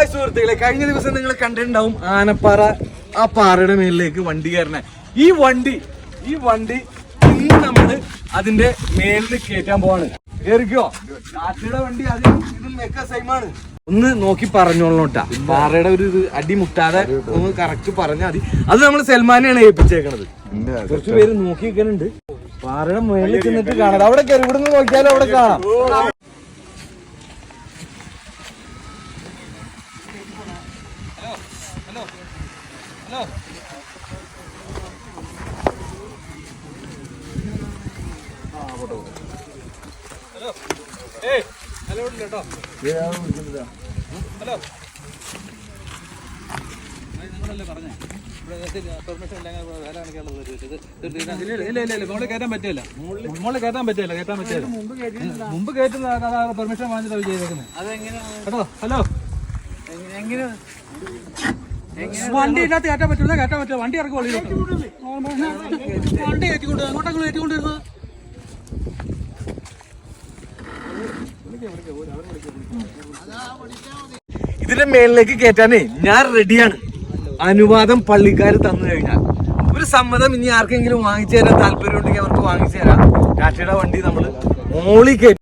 Hi സുഹൃത്തുക്കളെ, കഴിഞ്ഞ ദിവസം നിങ്ങൾ കണ്ടിട്ടുണ്ടാവും ആനപ്പാറ ആ പാറയുടെ മേലിലേക്ക് വണ്ടി കയറണേ. ഈ വണ്ടി ഇന്ന് നമ്മള് അതിന്റെ മേലിൽ കയറ്റാൻ പോവാണ്. കേറിക്കോ. കാട്ടിയുടെ വണ്ടി അത് ഇതും ഒക്കെ സെയിമാണ്. ഒന്ന് നോക്കി പറഞ്ഞോളൂട്ടാ, പാറയുടെ ഒരു ഇത് അടിമുട്ടാതെ ഒന്ന് കറക്റ്റ് പറഞ്ഞാൽ മതി. അത് നമ്മൾ സൽമാനെയാണ് ഏൽപ്പിച്ചേക്കണത്. കുറച്ച് പേര് നോക്കി നിൽക്കുന്നുണ്ട്. പാറയുടെ മേലിൽ ചെന്നിട്ട് കാണാം. അവിടെ കയറി ഇവിടുന്ന് നോക്കിയാലും അവിടെ കാണാം. മുമ്പ് കയറ്റുന്ന പെർമിഷൻ വാങ്ങിച്ചിട്ട് ചെയ്തേക്കുന്നത്. കേട്ടോ, ഹലോ, വണ്ടി ഇതിനകത്ത് കയറ്റാൻ പറ്റില്ല. വണ്ടി ഇറക്കി വള്ളി വണ്ടി കയറ്റിക്കൊണ്ട് അങ്ങോട്ടങ്ങൾ കയറ്റിക്കൊണ്ടിരുന്നത്. ഇതിന്റെ മേളിലേക്ക് കയറ്റാനേ ഞാൻ റെഡിയാണ്. അനുവാദം പള്ളിക്കാർ തന്നു കഴിഞ്ഞാൽ ഒരു സമ്മതം ഇനി ആർക്കെങ്കിലും വാങ്ങിച്ചു തരാൻ താല്പര്യം ഉണ്ടെങ്കിൽ അവർക്ക് വാങ്ങിച്ചു തരാം. ടാറ്റയുടെ വണ്ടി നമ്മൾ മോളി കയറ്റി